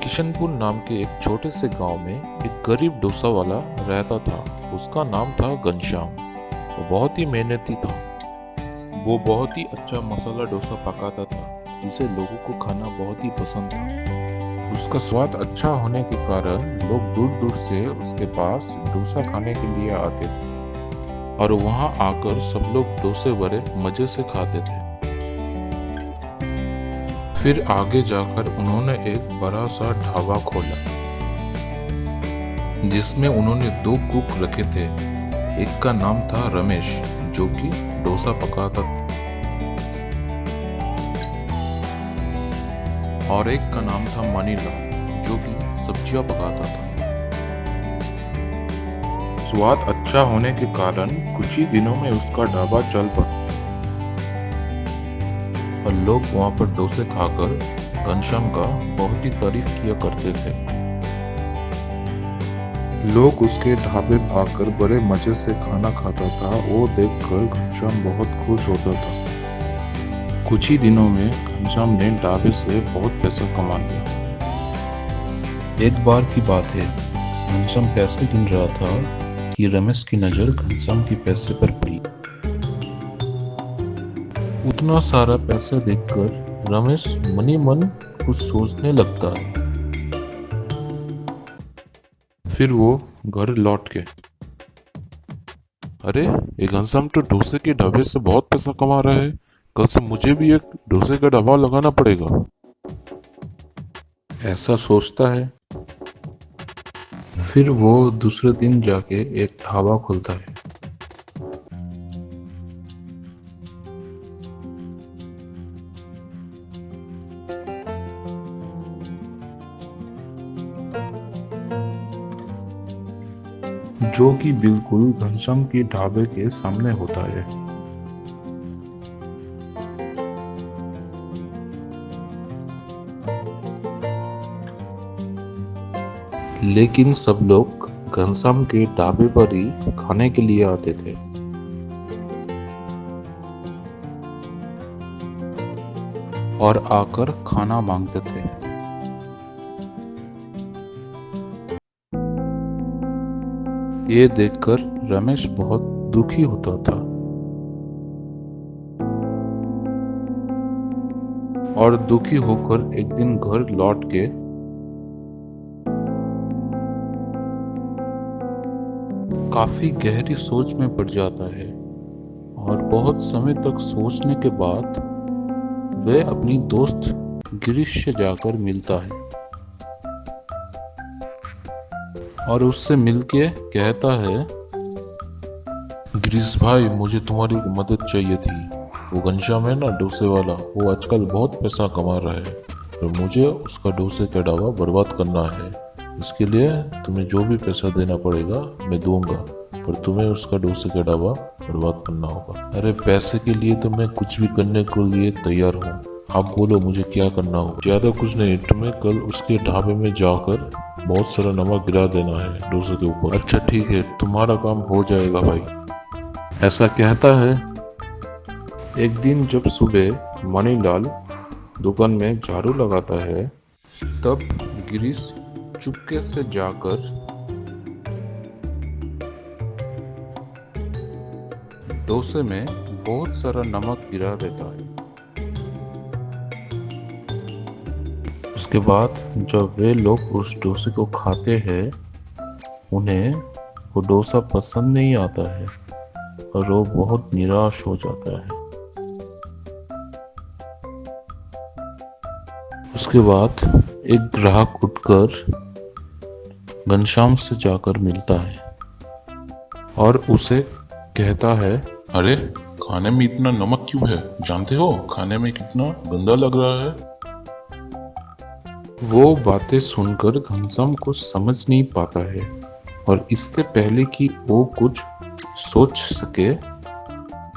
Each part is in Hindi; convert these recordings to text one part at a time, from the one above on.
किशनपुर नाम के एक छोटे से गांव में एक गरीब डोसा वाला रहता था। उसका नाम था घनश्याम। वो बहुत ही मेहनती था। वो बहुत ही अच्छा मसाला डोसा पकाता था, जिसे लोगों को खाना बहुत ही पसंद था। उसका स्वाद अच्छा होने के कारण लोग दूर दूर से उसके पास डोसा खाने के लिए आते थे और वहां आकर सब लोग डोसे बड़े मजे से खाते थे। फिर आगे जाकर उन्होंने एक बड़ा सा ढाबा खोला, जिसमें उन्होंने 2 कुक रखे थे। एक का नाम था रमेश, जो कि डोसा पकाता था, और एक का नाम था मनीलाल, जो कि सब्जियां पकाता था। स्वाद अच्छा होने के कारण कुछ ही दिनों में उसका ढाबा चल पड़ा और लोग वहां पर डोसे खाकर घनश्याम का बहुत ही तारीफ किया करते थे। लोग उसके ढाबे आकर बड़े मजे से खाना खाता था। वो देखकर घनश्याम बहुत खुश होता था। कुछ ही दिनों में घनश्याम ने ढाबे से बहुत पैसा कमा लिया। एक बार की बात है, घनश्याम पैसे गिन रहा था कि रमेश की नजर घनश्याम की पैसे पर पड़ी। उतना सारा पैसा देखकर रमेश मनी मन कुछ सोचने लगता है। फिर वो घर लौट के, अरे, ये घनश्याम तो डोसे के ढाबे से बहुत पैसा कमा रहा है। कल से मुझे भी एक डोसे का ढाबा लगाना पड़ेगा, ऐसा सोचता है। फिर वो दूसरे दिन जाके एक ढाबा खोलता है। जो कि बिल्कुल घनश्याम के ढाबे के सामने होता है। लेकिन सब लोग घनश्याम के ढाबे पर ही खाने के लिए आते थे और आकर खाना मांगते थे। ये देखकर रमेश बहुत दुखी होता था और दुखी होकर एक दिन घर लौट के काफी गहरी सोच में पड़ जाता है। और बहुत समय तक सोचने के बाद वह अपनी दोस्त गिरीश से जाकर मिलता है और उससे मिलके कहता है, गिरीश भाई, मुझे तुम्हारी मदद चाहिए थी। वो घनश्याम है ना, डोसे वाला, वो आजकल बहुत पैसा कमा रहा है और मुझे उसका डोसे का ढाबा बर्बाद करना है। इसके लिए तुम्हें जो भी पैसा देना पड़ेगा मैं दूंगा, पर तुम्हें उसका डोसे का ढाबा बर्बाद करना होगा। अरे, पैसे के लिए तो मैं कुछ भी करने के लिए तैयार हूँ। आप बोलो मुझे क्या करना हो। ज्यादा कुछ नहीं, तुम्हें कल उसके ढाबे में जाकर बहुत सारा नमक गिरा देना है डोसे के ऊपर। अच्छा ठीक है, तुम्हारा काम हो जाएगा भाई। ऐसा कहता है। एक दिन जब सुबह मणिलाल दुकान में झाड़ू लगाता है, तब गिरीश चुपके से जाकर डोसे में बहुत सारा नमक गिरा देता है। उसके बाद जब वे लोग उस डोसे को खाते हैं, उन्हें वो डोसा पसंद नहीं आता है और वो बहुत निराश हो जाता है। उसके बाद एक ग्राहक उठकर घनश्याम से जाकर मिलता है और उसे कहता है, अरे, खाने में इतना नमक क्यों है? जानते हो खाने में कितना गंदा लग रहा है। वो बातें सुनकर घनश्याम को समझ नहीं पाता है और इससे पहले कि वो कुछ सोच सके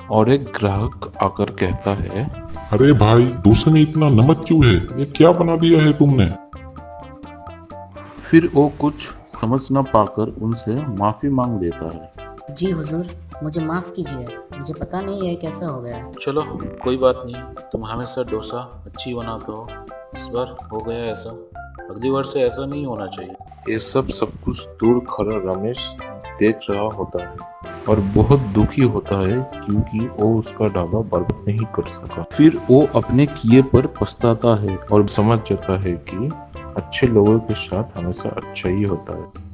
और एक ग्राहक आकर कहता है, अरे भाई, डोसे में इतना नमक क्यों है? ये क्या बना दिया है तुमने? फिर वो कुछ समझ न पाकर उनसे माफी मांग लेता है। जी हुजूर, मुझे माफ़ कीजिए, मुझे पता नहीं है कैसा हो गया। चलो कोई बात नहीं, तुम हमेशा डोसा अच्छी बनाते हो, इस बार हो गया ऐसा। अगली बार से ऐसा नहीं होना चाहिए। ये सब कुछ दूर खड़ा रमेश देख रहा होता है और बहुत दुखी होता है क्योंकि वो उसका ढाबा बर्बाद नहीं कर सका। फिर वो अपने किए पर पछताता है और समझ जाता है कि अच्छे लोगों के साथ हमेशा अच्छा ही होता है।